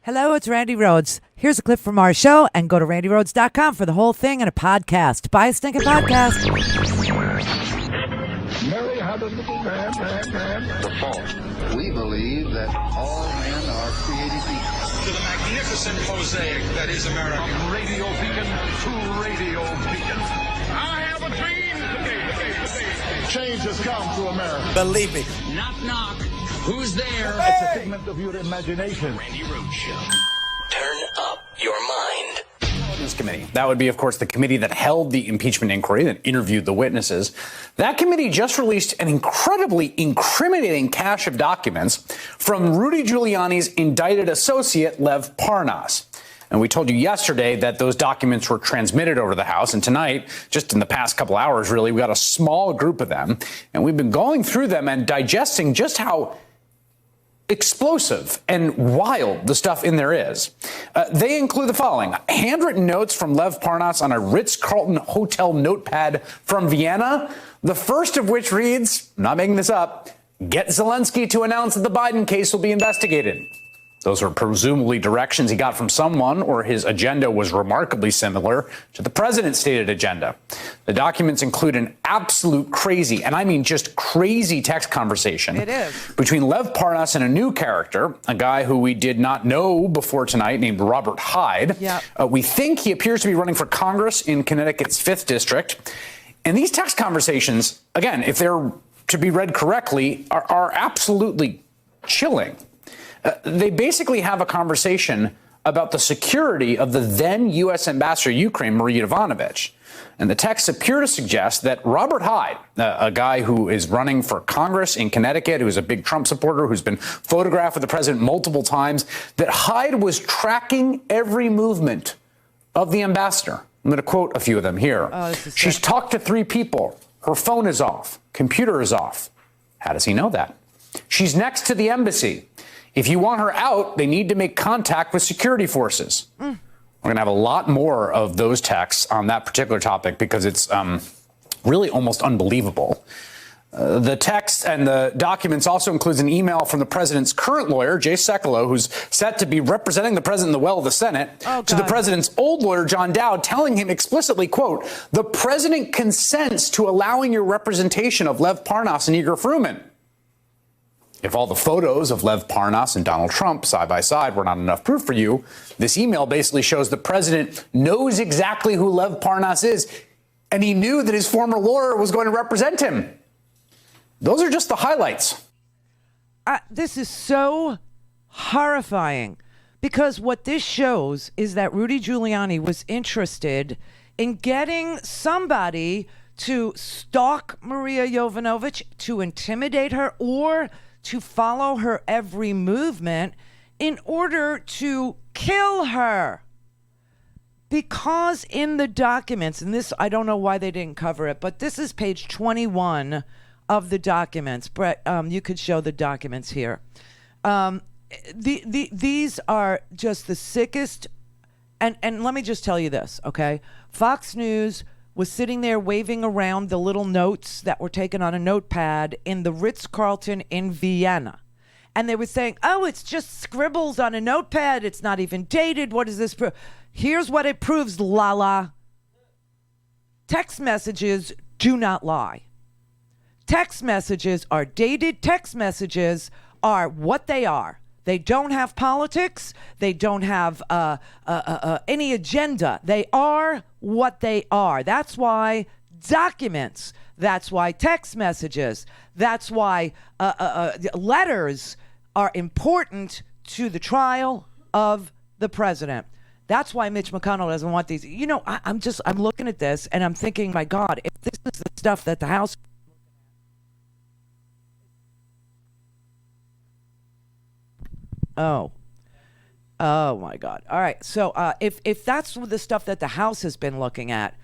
Hello, it's Randi Rhodes. Here's a clip from our show, and go to randyrhodes.com for the whole thing and a podcast. Buy a stinking podcast. Mary had a little lamb. The fall. We believe that all men are created equal. To the magnificent mosaic that is America. From radio beacon to radio beacon. I have a dream today. Change has come to America. Believe me. Knock, knock. Who's there? It's a figment of your imagination. Randi Rhodes Show. Turn up your mind. This committee. That would be, of course, the committee that held the impeachment inquiry, that interviewed the witnesses. That committee just released an incredibly incriminating cache of documents from Rudy Giuliani's indicted associate, Lev Parnas. And we told you yesterday that those documents were transmitted over to the House. And tonight, just in the past couple hours, really, we got a small group of them. And we've been going through them and digesting just how explosive and wild the stuff in there is. They include the following: handwritten notes from Lev Parnas on a Ritz-Carlton hotel notepad from Vienna, the first of which reads, I'm not making this up, "Get Zelensky to announce that the Biden case will be investigated." Those are presumably directions he got from someone, or his agenda was remarkably similar to the president's stated agenda. The documents include an absolute crazy, and I mean just crazy, text conversation. It is. Between Lev Parnas and a new character, a guy who we did not know before tonight named Robert Hyde. Yep. We think he appears to be running for Congress in Connecticut's 5th District. And these text conversations, again, if they're to be read correctly, are absolutely chilling. They basically have a conversation about the security of the then U.S. ambassador to Ukraine, Marie Yovanovitch. And the texts appear to suggest that Robert Hyde, a guy who is running for Congress in Connecticut, who's a big Trump supporter, who's been photographed with the president multiple times, that Hyde was tracking every movement of the ambassador. I'm going to quote a few of them here. She's talked to 3 people. Her phone is off. Computer is off. How does he know that? She's next to the embassy. If you want her out, they need to make contact with security forces. We're going to have a lot more of those texts on that particular topic because it's really almost unbelievable. The text and the documents also includes an email from the president's current lawyer, Jay Sekulow, who's set to be representing the president in the well of the Senate, to the president's old lawyer, John Dowd, telling him explicitly, quote, "The president consents to allowing your representation of Lev Parnas and Igor Fruman." If all the photos of Lev Parnas and Donald Trump side by side were not enough proof for you, this email basically shows the president knows exactly who Lev Parnas is, and he knew that his former lawyer was going to represent him. Those are just the highlights. This is so horrifying, because what this shows is that Rudy Giuliani was interested in getting somebody to stalk Maria Yovanovitch, to intimidate her, or to follow her every movement in order to kill her. Because in the documents, and this, I don't know why they didn't cover it, but this is page 21 of the documents. Brett, you could show the documents here. These are just the sickest. And let me just tell you this, okay? Fox News was sitting there waving around the little notes that were taken on a notepad in the Ritz-Carlton in Vienna. And they were saying, oh, it's just scribbles on a notepad. It's not even dated. What does this prove? Here's what it proves, Lala. Text messages do not lie. Text messages are dated. Text messages are what they are. They don't have politics. They don't have any agenda. They are what they are. That's why documents, that's why text messages, that's why letters are important to the trial of the president. That's why Mitch McConnell doesn't want these. You know, I'm looking at this and I'm thinking, my God, if this is the stuff that the House. Oh my God. All right. So if that's the stuff that the House has been looking at,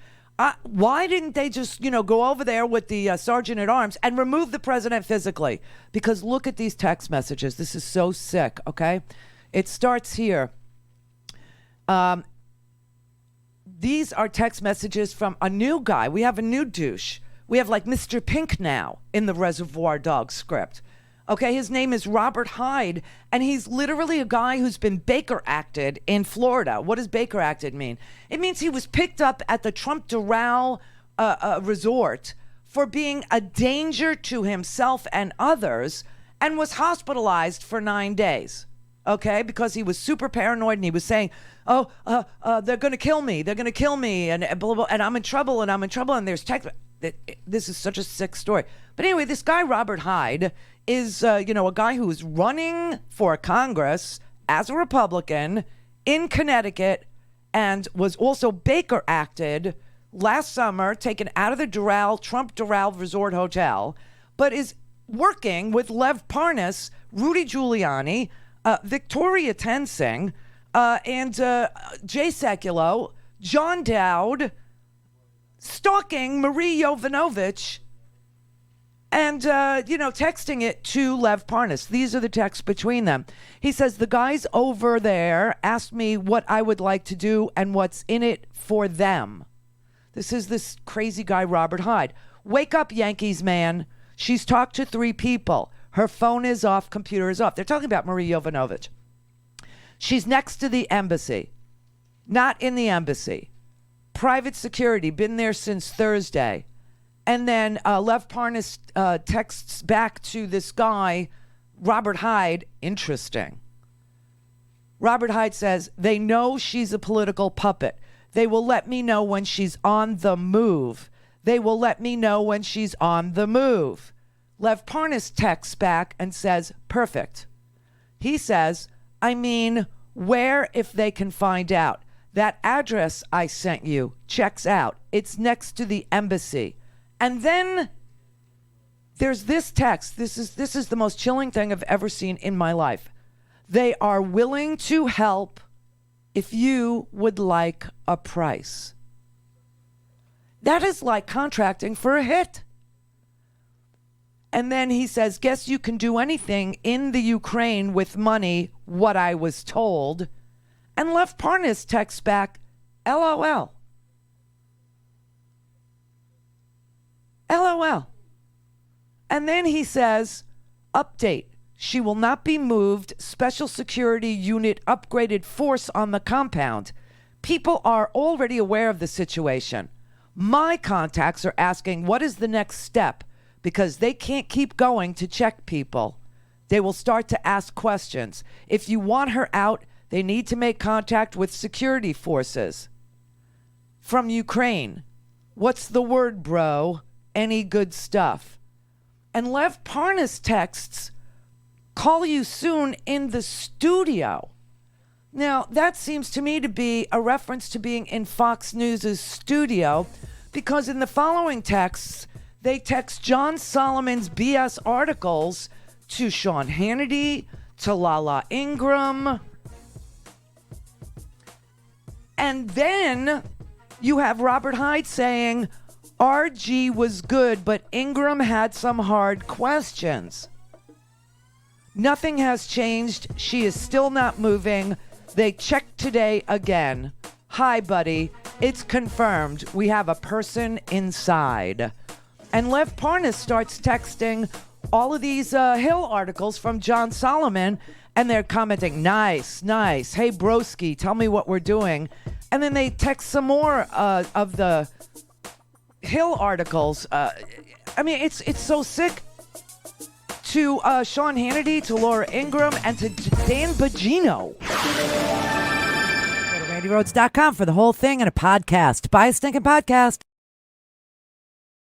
why didn't they just, go over there with the sergeant at arms and remove the president physically? Because look at these text messages. This is so sick. Okay. It starts here. These are text messages from a new guy. We have a new douche. We have like Mr. Pink now in the Reservoir Dogs script. Okay, his name is Robert Hyde, and he's literally a guy who's been Baker acted in Florida. What does Baker acted mean? It means he was picked up at the Trump Doral resort for being a danger to himself and others, and was hospitalized for 9 days. Okay, because he was super paranoid and he was saying, they're going to kill me. They're going to kill me. And blah, blah, and I'm in trouble and I'm in trouble. And there's text. This is such a sick story. But anyway, this guy, Robert Hyde, is, a guy who is running for Congress as a Republican in Connecticut and was also Baker acted last summer, taken out of the Trump Doral Resort Hotel, but is working with Lev Parnas, Rudy Giuliani, Victoria Tensing, and Jay Sekulow, John Dowd, stalking Marie Yovanovitch, and, texting it to Lev Parnas. These are the texts between them. He says, the guys over there asked me what I would like to do and what's in it for them. This is this crazy guy, Robert Hyde. Wake up, Yankees, man. She's talked to 3 people. Her phone is off, computer is off. They're talking about Marie Yovanovitch. She's next to the embassy. Not in the embassy. Private security, been there since Thursday. And then Lev Parnas texts back to this guy, Robert Hyde. Interesting. Robert Hyde says, they know she's a political puppet. They will let me know when she's on the move. They will let me know when she's on the move. Lev Parnas texts back and says, perfect. He says, I mean, where if they can find out? That address I sent you checks out. It's next to the embassy. And then there's this text. This is the most chilling thing I've ever seen in my life. They are willing to help if you would like a price. That is like contracting for a hit. And then he says, guess you can do anything in the Ukraine with money, what I was told. And Lev Parnas texts back, LOL. LOL. And then he says, update. She will not be moved. Special security unit upgraded force on the compound. People are already aware of the situation. My contacts are asking, what is the next step? Because they can't keep going to check people. They will start to ask questions. If you want her out, they need to make contact with security forces. From Ukraine. What's the word, bro? Any good stuff? And Lev Parnas texts, call you soon in the studio. Now, that seems to me to be a reference to being in Fox News' studio, because in the following texts, they text John Solomon's BS articles to Sean Hannity, to Lala Ingram. And then you have Robert Hyde saying, RG was good, but Ingram had some hard questions. Nothing has changed. She is still not moving. They checked today again. Hi, buddy. It's confirmed. We have a person inside. And Lev Parnas starts texting all of these Hill articles from John Solomon, and they're commenting, nice, nice. Hey, broski, tell me what we're doing. And then they text some more of the Hill articles. I mean, it's so sick. To Sean Hannity, to Laura Ingram, and to Dan Bongino. Go to RandiRhodes.com for the whole thing and a podcast. Buy a stinking podcast.